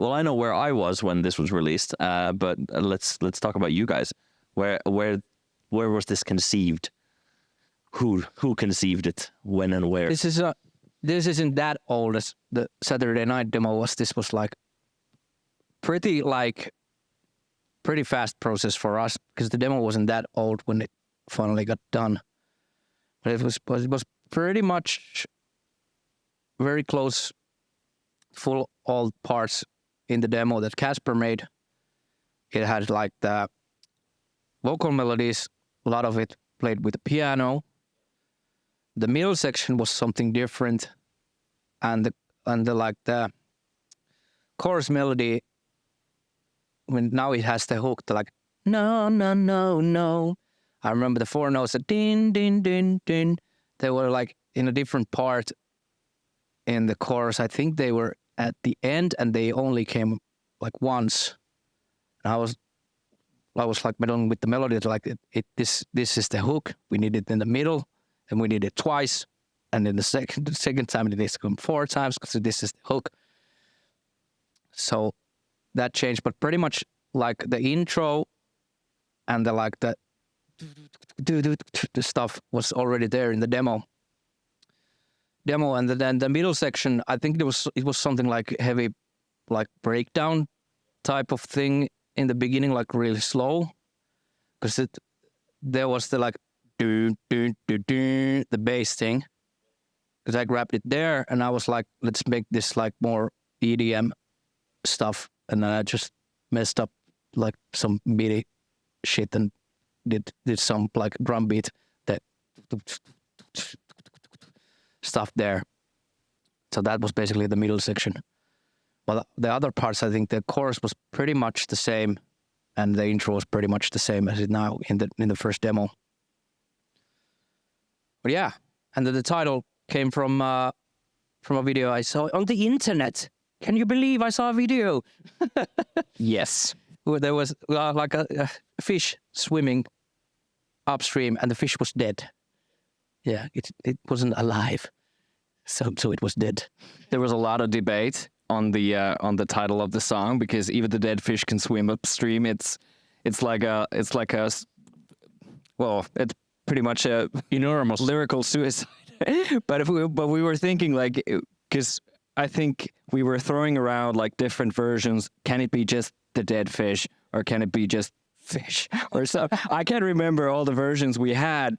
well, I know where I was when this was released, but let's talk about you guys. Where was this conceived? Who conceived it? When and where? This isn't that old as the Saturday Night demo was. This was like pretty fast process for us because the demo wasn't that old when it finally got done. But it was pretty much very close, full all parts in the demo that Kasper made. It had like the vocal melodies, a lot of it played with the piano. The middle section was something different, and the chorus melody. When now it has the hook, the like no no no no. I remember the 4 notes, that din din din din. They were like in a different part in the chorus. I think they were at the end, and they only came like once. And I was like meddling with the melody. It's like this is the hook. We need it in the middle, and we need it twice. And then the second time it needs to come 4 times because this is the hook. So that changed, but pretty much like the intro and the stuff was already there in the demo. And then the middle section, I think it was something like heavy, like breakdown type of thing in the beginning, like really slow, because there was the like do the bass thing, because I grabbed it there and I was like, let's make this like more EDM stuff, and then I just messed up like some MIDI shit and did some like drum beat that stuff there. So that was basically the middle section. But the other parts, I think the chorus was pretty much the same, and the intro was pretty much the same as it now in the first demo. But yeah, and then the title came from a video I saw on the internet. Can you believe I saw a video? Yes. Where there was like a fish swimming upstream, and the fish was dead. Yeah, it wasn't alive, so it was dead. There was a lot of debate on the title of the song, because even the dead fish can swim upstream. It's pretty much a enormous lyrical suicide. but we were thinking, like, because I think we were throwing around like different versions. Can it be just the dead fish, or can it be just fish or something? I can't remember all the versions we had.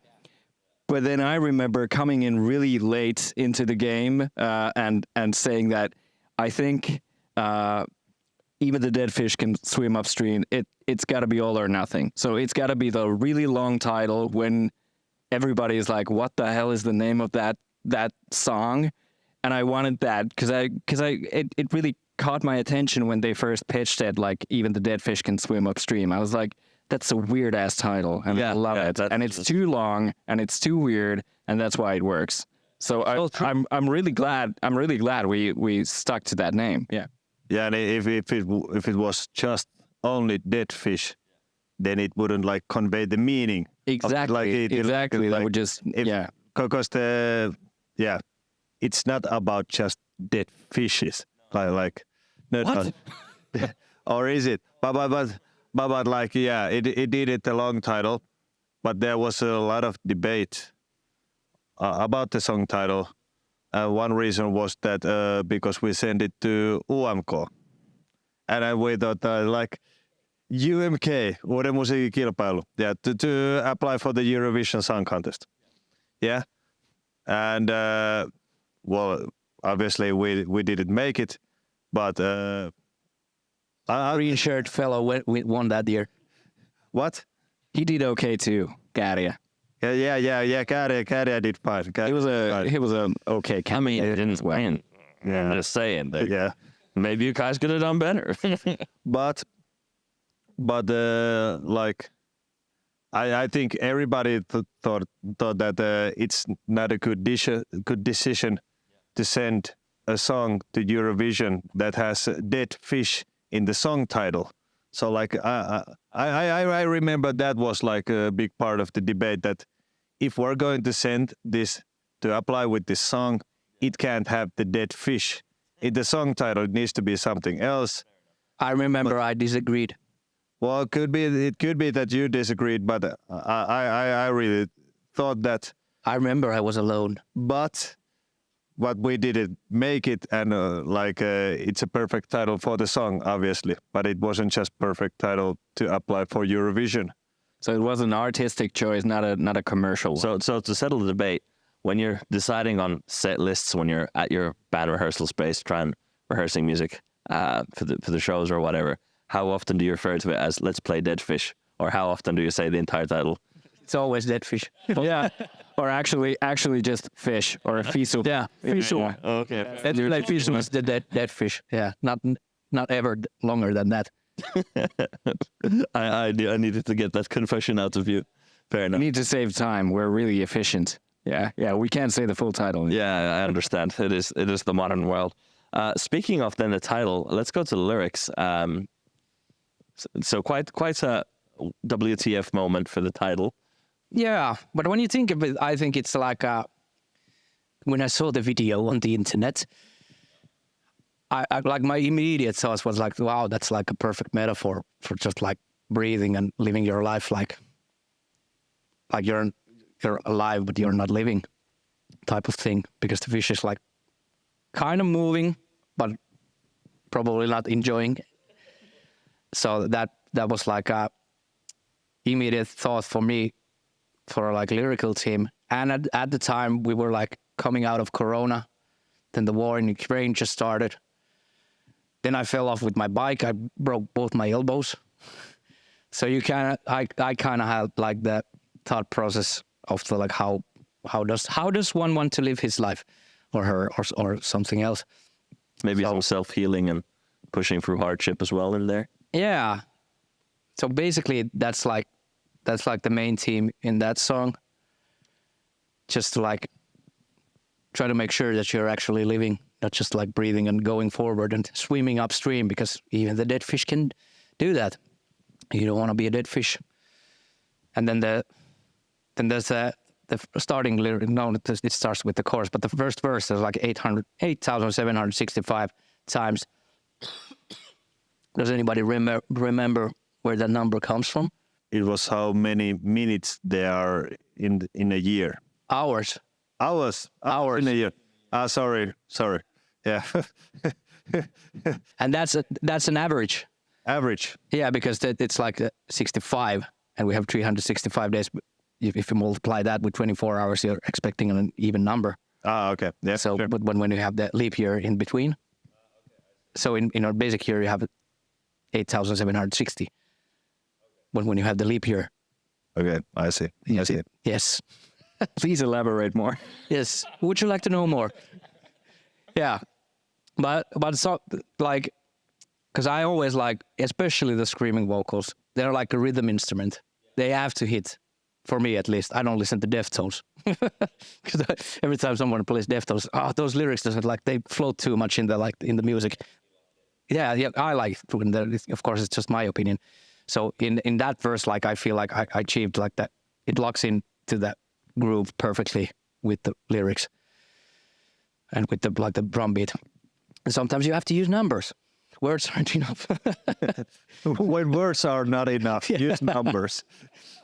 But then I remember coming in really late into the game and saying that I think even the dead fish can swim upstream. It's got to be all or nothing. So it's got to be the really long title when everybody is like, "What the hell is the name of that song?" And I wanted that because it really caught my attention when they first pitched it. Like, even the dead fish can swim upstream. I was like, that's a weird ass title, and I love it. And it's too long, and it's too weird, and that's why it works. So I'm really glad. I'm really glad we stuck to that name. Yeah. Yeah, and if it was just only dead fish, then it wouldn't like convey the meaning. Exactly. Exactly. That would just because it's not about just dead fishes. Like what? Or is it? But like, yeah, it did it a long title, but there was a lot of debate about the song title. One reason was that because we sent it to UMK, and we thought like UMK, Uuden musiikkikilpailu, to apply for the Eurovision Song Contest. Yeah, and well, obviously we didn't make it, but. Green shirt fellow won that year. What? He did okay too, Käärijä. Yeah. Käärijä did fine. He was a okay. I mean, he didn't win. Yeah. I'm just saying that. Yeah. Maybe you guys could have done better. but like, I think everybody thought that it's not a good decision to send a song to Eurovision that has dead fish in the song title. So like I remember that was like a big part of the debate, that if we're going to send this to apply with this song, it can't have the dead fish in the song title. It needs to be something else. I remember I disagreed. Well, it could be that you disagreed, but I really thought that. I remember I was alone. But we didn't make it, and it's a perfect title for the song, obviously. But it wasn't just perfect title to apply for Eurovision. So it was an artistic choice, not a commercial one. So to settle the debate, when you're deciding on set lists, when you're at your band rehearsal space, rehearsing music for the shows or whatever, how often do you refer to it as "Let's play Dead Fish," or how often do you say the entire title? It's always Dead Fish. Yeah, or actually just fish or fisu. Yeah, fish. Yeah. Okay. Let's play fish was the dead fish. Yeah, not ever longer than that. I needed to get that confession out of you. Fair We enough. need to save time. We're really efficient. Yeah. We can't say the full title. Yeah, I understand. It is the modern world. Speaking of then the title, let's go to the lyrics. So quite a WTF moment for the title. Yeah, but when you think of it, I think it's like when I saw the video on the internet, I like my immediate thought was like, wow, that's like a perfect metaphor for just like breathing and living your life like you're alive but you're not living type of thing, because the fish is like kind of moving but probably not enjoying. So that was like a immediate thought for me for like lyrical team. And at the time we were like coming out of Corona, then the war in Ukraine just started. Then I fell off with my bike. I broke both my elbows. So I kind of had like the thought process of the, like how does one want to live his life, or her, or something else. Maybe some self-healing and pushing through hardship as well in there. Yeah. So basically that's like the main theme in that song. Just to like try to make sure that you're actually living, not just like breathing and going forward and swimming upstream, because even the dead fish can do that. You don't want to be a dead fish. And then there's the starting lyric. No, it starts with the chorus, but the first verse is like 8,765 times. Does anybody remember where that number comes from? It was how many minutes there are in a year. Hours. Hours in a year. Sorry. Yeah. And that's an average. Average. Yeah, because it's like 65, and we have 365 days. If you multiply that with 24 hours, you're expecting an even number. Okay. Yeah. So, sure. but when you have that leap year in between, so in our basic year you have 8,760. But when you have the leap year, Okay, I see. I see. yes, Please elaborate more. yes. Would you like to know more? Yeah, but so like, because I always like, especially the screaming vocals, they're like a rhythm instrument. They have to hit. For me, at least, I don't listen to Deftones. Because every time someone plays Deftones, those lyrics doesn't like, they float too much in the music. Yeah, I like it. Of course, it's just my opinion. So in that verse, like I feel like I achieved like that. It locks into that groove perfectly with the lyrics and with the drum beat. And sometimes you have to use numbers. Words aren't enough. When words are not enough, use numbers.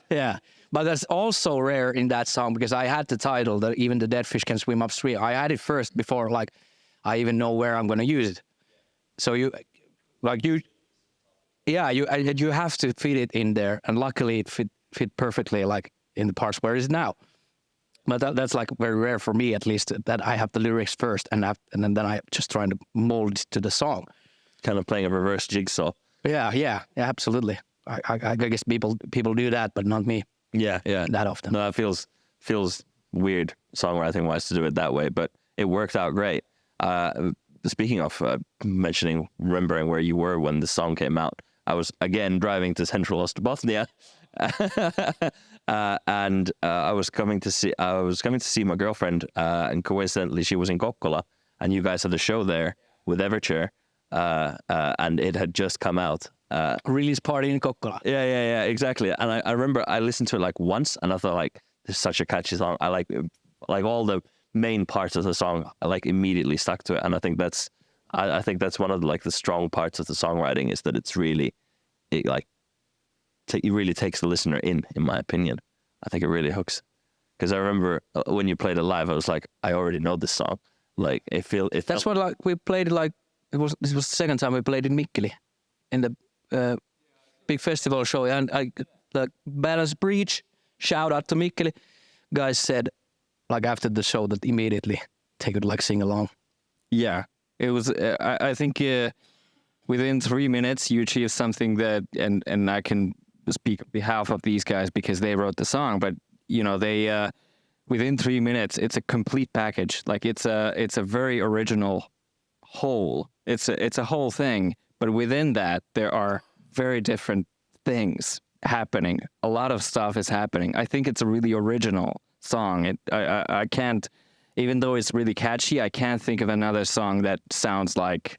Yeah, but that's also rare in that song, because I had the title that even the dead fish can swim upstream. I had it first before like I even know where I'm going to use it. So you have to fit it in there, and luckily it fit perfectly like in the parts where it is now. But that's like very rare for me, at least, that I have the lyrics first and then I just trying to mold it to the song. Kind of playing a reverse jigsaw. Yeah, absolutely. I guess people do that, but not me. Yeah. That often. No, that feels weird songwriting-wise to do it that way, but it worked out great. Speaking of remembering where you were when the song came out, I was again driving to Central Ostrobothnia, and I was coming to see my girlfriend, and coincidentally she was in Kokkola, and you guys had a show there with Everchair, and it had just come out. Release party in Kokkola. Yeah, exactly. And I remember I listened to it like once, and I thought like, this is such a catchy song. I like all the main parts of the song. I like immediately stuck to it, and I think that's I think that's one of the strong parts of the songwriting is that it really takes the listener in my opinion. I think it really hooks. Because I remember when you played it live, I was like, I already know this song. Like That's what we played this was the second time we played in Mikkeli in the big festival show, and the Balance Breach, shout out to Mikkeli, guys said after the show that immediately they could sing along. Yeah, it was. I think within 3 minutes you achieve something that, and I can speak on behalf of these guys because they wrote the song, but they within 3 minutes it's a complete package. It's a very original whole. It's a whole thing, but within that there are very different things happening. A lot of stuff is happening. I think it's a really original song. I can't, even though it's really catchy, I can't think of another song that sounds like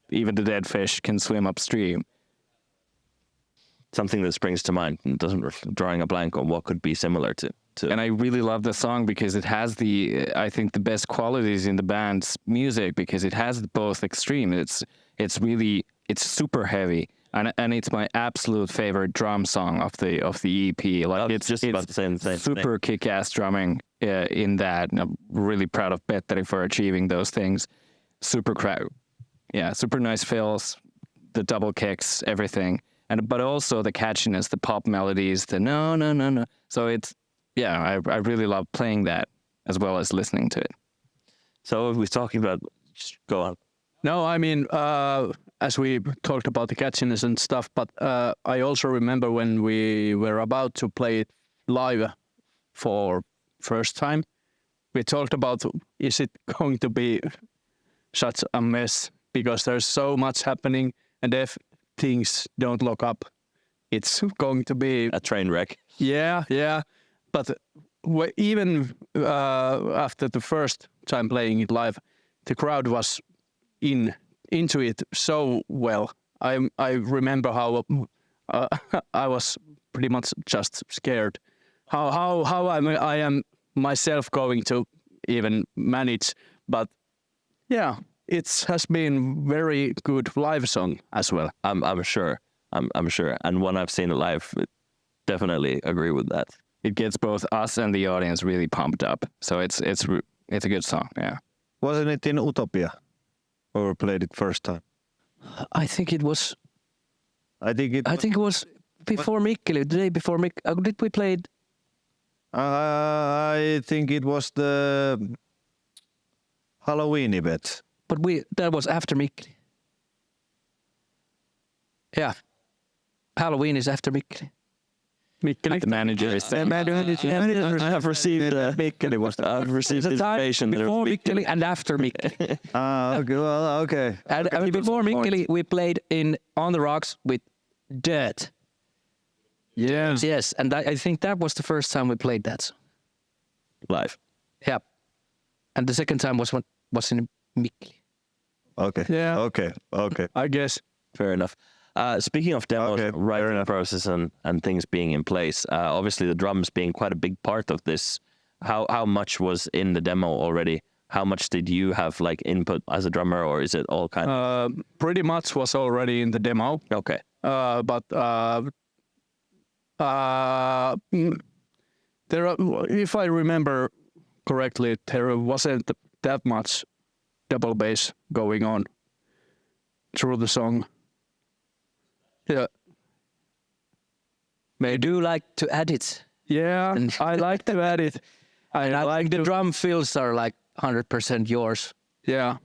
Even the Dead Fish Can Swim Upstream. Something that springs to mind and drawing a blank on what could be similar to. And I really love the song because it has I think the best qualities in the band's music, because it has both extreme. It's super heavy, and it's my absolute favorite drum song of the EP. It's just about the same super kick-ass drumming in that. And I'm really proud of Petteri for achieving those things. Super nice fills, the double kicks, everything. But also the catchiness, the pop melodies, the no. So I really love playing that as well as listening to it. So we're talking about, go on. No, I mean, as we talked about the catchiness and stuff, but I also remember when we were about to play it live for first time, we talked about, is it going to be such a mess? Because there's so much happening, and if things don't lock up, it's going to be a train wreck. Yeah. But even after the first time playing it live, the crowd was into it so well. I remember how I was pretty much just scared. How I am myself going to even manage, but yeah. It has been very good live song as well. I'm sure. I'm sure. And when I've seen it live, definitely agree with that. It gets both us and the audience really pumped up. So it's a good song. Yeah. Wasn't it in Utopia? Or played it first time? I think it was. I think it was before Mikkeli. The day before Mikkeli. Did we play it? I think it was the Halloween event. But that was after Mikkeli. Yeah. Halloween is after Mikkeli. The manager is saying. I have received Mikkeli was. I've received information before Mikkeli and after Mikkeli. Okay. Well, okay. And before Mikkeli, we played on the rocks with Dirt. Yeah. Yes, and I think that was the first time we played that live. Yeah. And the second time was in Mikkeli. Okay. Yeah. Okay. I guess. Fair enough. Speaking of demos, writing process and things being in place, obviously the drums being quite a big part of this, how much was in the demo already? How much did you have input as a drummer, or is it all kind of... Pretty much was already in the demo. Okay. But there are, if I remember correctly, there wasn't that much double bass going on through the song. Yeah. I do like to add it. Yeah, I like to add it. I like the drum fills are 100% yours. Yeah.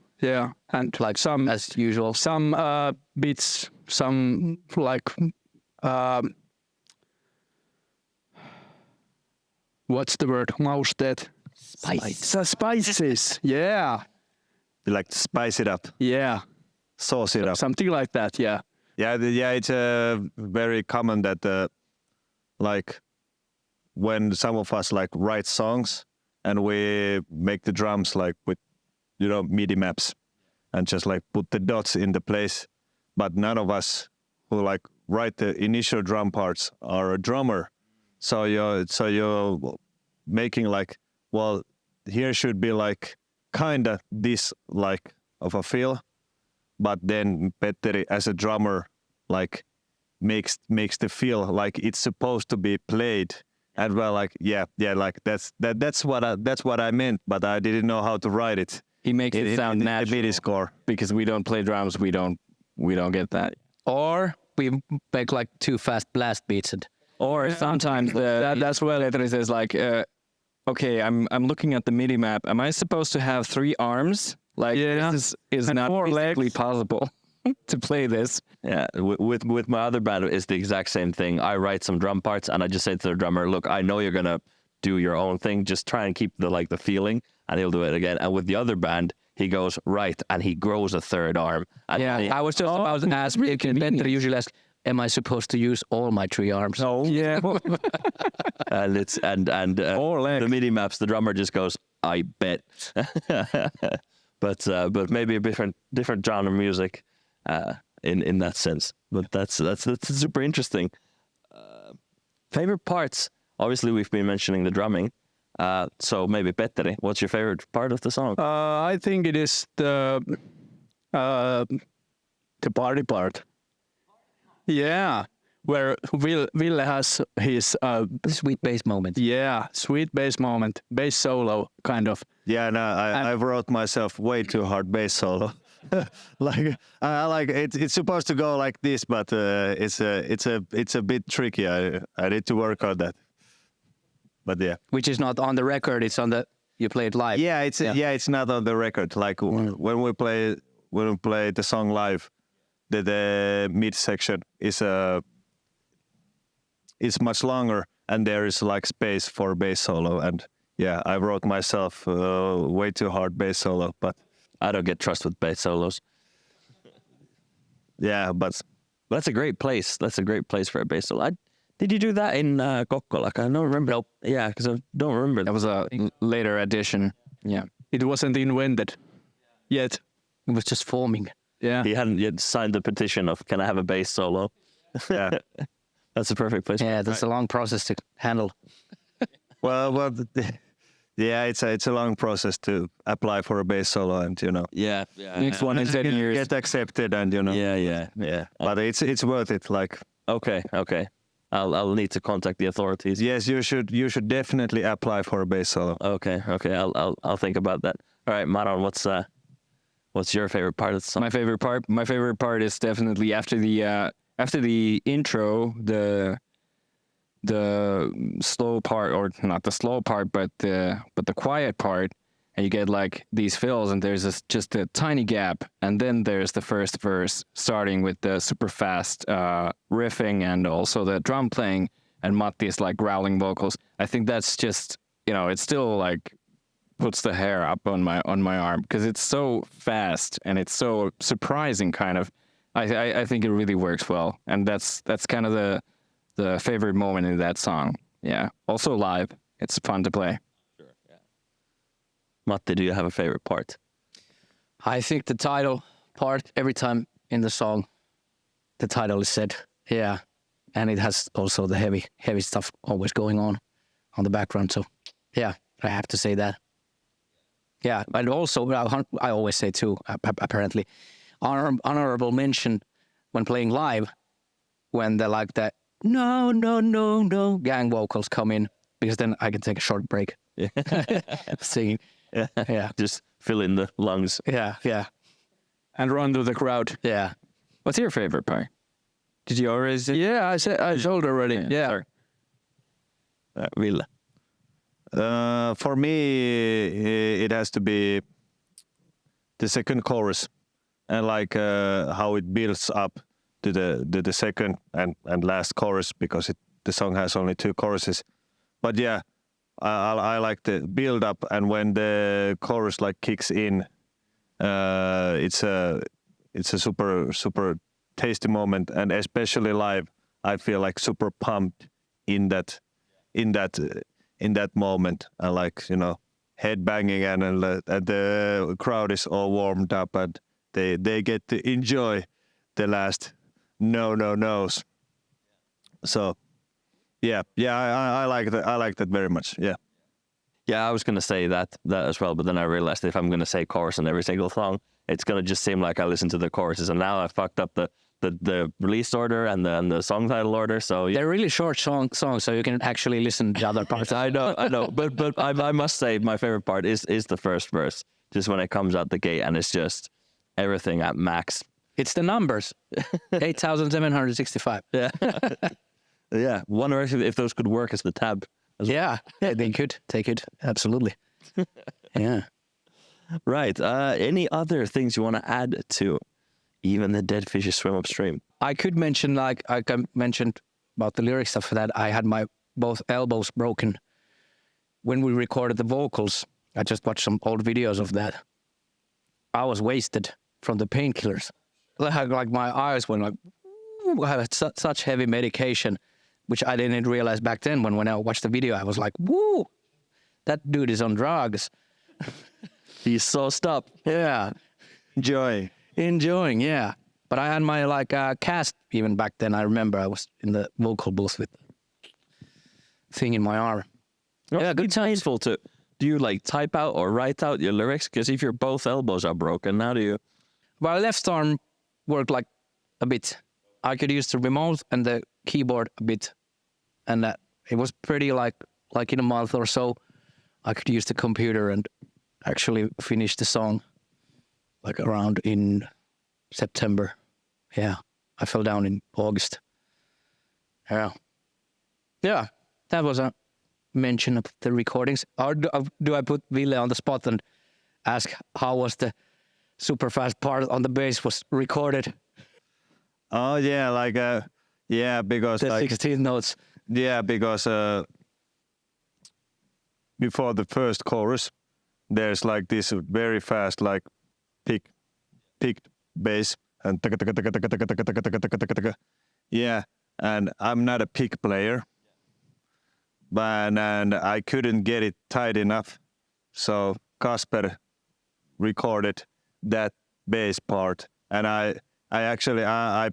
And some, as usual. Some bits, some what's the word? Mausteet. Spices. Yeah. You like to spice it up. Yeah. Sauce it up. Something like that, yeah. Yeah, it's very common that when some of us write songs and we make the drums with MIDI maps and just put the dots in the place, but none of us who write the initial drum parts are a drummer. So you're making here should be kinda this of a feel, but then Petteri as a drummer like makes the feel like it's supposed to be played, and well, like like that's what I meant, but I didn't know how to write it. He makes it sound the natural MIDI score. because we don't play drums. We don't get that. Or we make like 2 fast blast beats and Or sometimes that's where Petteri says like, okay, I'm looking at the MIDI map. Am I supposed to have 3 arms? Like this is not 4 physically legs. possible to play this. Yeah, with my other band, it's the exact same thing. I write some drum parts, and I just say to the drummer, "Look, I know you're gonna do your own thing. Just try and keep the feeling," and he'll do it again. And with the other band, he goes right, and he grows a 3rd arm. And I was just about to ask. Petteri usually asks, "Am I supposed to use all my 3 arms?" No. Yeah. and it's and the MIDI maps, the drummer just goes, "I bet." But maybe a different genre of music in that sense. But that's super interesting. Favorite parts? Obviously, we've been mentioning the drumming. So maybe Petteri, what's your favorite part of the song? I think it is the party part. Yeah, where Ville has his Sweet bass moment. sweet bass moment, bass solo kind of. Yeah, no, I wrote myself way too hard bass solo. Like I like it's supposed to go like this, but it's a bit tricky. I need to work on that. But yeah. Which is not on the record. It's on the you play it live. Yeah, it's not on the record. Like when we play the song live, the mid section is much longer, and there is like space for bass solo. And yeah, I wrote myself way too hard bass solo, but I don't get trust with bass solos. yeah, but That's a great place. That's a great place for a bass solo. Did you do that in Kokkola? I don't remember. Nope. Yeah, because I don't remember. That was a later addition. Yeah. It wasn't invented yet. It was just forming. Yeah. He hadn't yet signed the petition of "Can I have a bass solo?" yeah. That's a perfect place. Yeah, that's a long process to handle. Well, yeah, it's a long process to apply for a bass solo, and Yeah. Next one in 10 years. get accepted, and Yeah. But it's worth it. Like Okay. I'll need to contact the authorities. yes, you should definitely apply for a bass solo. Okay. I'll think about that. All right, Maron, what's your favorite part of the song? My favorite part is definitely after the intro, the slow part, or not the slow part, but the quiet part, and you get like these fills, and there's just a tiny gap, and then there's the first verse starting with the super fast riffing and also the drum playing, and Matti's like growling vocals. I think that's just it still like puts the hair up on my arm because it's so fast and it's so surprising kind of. I think it really works well, and that's kind of the favorite moment in that song. Yeah. Also live, it's fun to play. Matti, do you have a favorite part? I think the title part, every time in the song, the title is said. Yeah. And it has also the heavy stuff always going on the background. So, yeah, I have to say that. Yeah. And also, I always say too, apparently, honorable mention when playing live, when they're like that, no, gang vocals come in, because then I can take a short break. Yeah. Singing. Yeah. Just fill in the lungs. Yeah. And run to the crowd. Yeah. What's your favorite part? Did you already? Yeah, I told already. Yeah. Sorry. Ville. For me, it has to be the second chorus, and like how it builds up to the second and last chorus, because the song has only 2 choruses. But yeah, I like the build up, and when the chorus like kicks in, it's a super tasty moment, and especially live, I feel like super pumped in that moment, and like head banging, and the crowd is all warmed up, and they get to enjoy the last no's. So yeah, I like that very much. Yeah. Yeah, I was gonna say that as well, but then I realized if I'm gonna say chorus on every single song, it's gonna just seem like I listen to the choruses, and now I fucked up the release order and the song title order. So yeah. They're really short songs, so you can actually listen to the other parts. I know, but I must say my favorite part is the first verse, just when it comes out the gate and it's just everything at max. It's the numbers, 8,765. Yeah, yeah. Wonder if those could work as the tab. Yeah, they could, absolutely. Yeah. Right. Any other things you want to add to Even the Dead Fishes Swim Upstream? I could mention, like I mentioned about the lyric stuff, that I had my both elbows broken when we recorded the vocals. I just watched some old videos of that. I was wasted from the painkillers. Like my eyes went like, I had such heavy medication, which I didn't realize back then. When I watched the video, I was like, woo, that dude is on drugs. He's sauced up. Yeah. Enjoying, yeah. But I had my cast even back then. I remember I was in the vocal booth with thing in my arm. Yeah, good times. Painful to. Do you like type out or write out your lyrics? Because if your both elbows are broken, how do you? My left arm worked like a bit. I could use the remote and the keyboard a bit, and it was pretty like in a month or so, I could use the computer and actually finish the song, like around in September. Yeah, I fell down in August. Yeah, that was a mention of the recordings. Or do I put Ville on the spot and ask how was the super fast part on the bass was recorded? Oh yeah, because The 16 notes. Yeah, because before the first chorus, there's like this very fast like picked bass and yeah, and I'm not a pick player, but and I couldn't get it tight enough, so Kasper recorded that bass part, and I actually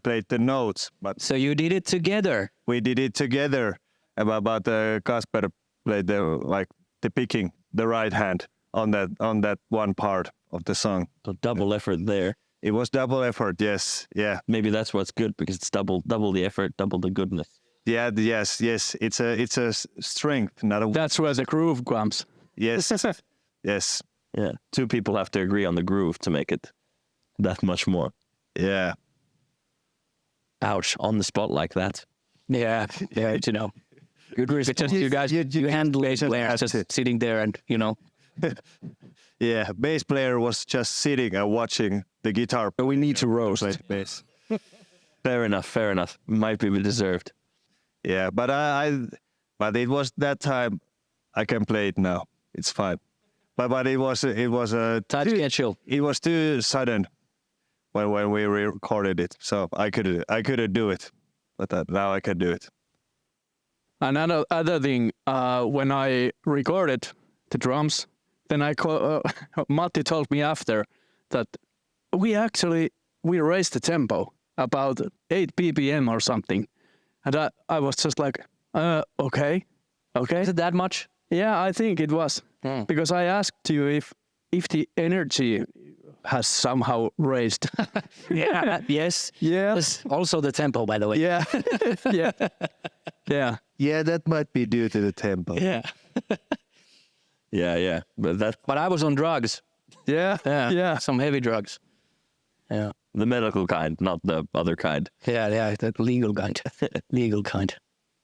played the notes, but So you did it together. we did it together. But Kasper played the picking, the right hand on that one part of the song. So double effort there. It was double effort, yes, yeah, Maybe that's what's good because it's double the effort, double the goodness. yeah, yes. It's a strength, not a That's where the groove comes. yes, yes, Yeah, two people have to agree on the groove to make it that much more. yeah. Ouch! On the spot like that. Yeah, you know. Good reason. Just you guys, you handle bass player just sitting there and, Yeah, bass player was just sitting and watching the guitar. But we need to roast. Play bass. Fair enough. Might be deserved. Yeah, but it was that time. I can play it now. It's fine. But it was a tight schedule. It was too sudden when we recorded it, so I couldn't do it. But now I can do it. Another other thing, when I recorded the drums, then Matti told me after that we raised the tempo about 8 BPM or something, and I was just like, okay. Is it that much? Yeah, I think it was because I asked you if the energy has somehow raised. Yeah. Yes. Yes. Also the tempo, by the way. Yeah. Yeah. Yeah, that might be due to the tempo. Yeah. Yeah. But I was on drugs. Yeah. Some heavy drugs. Yeah. the medical kind, not the other kind. Yeah, the legal kind. Legal kind.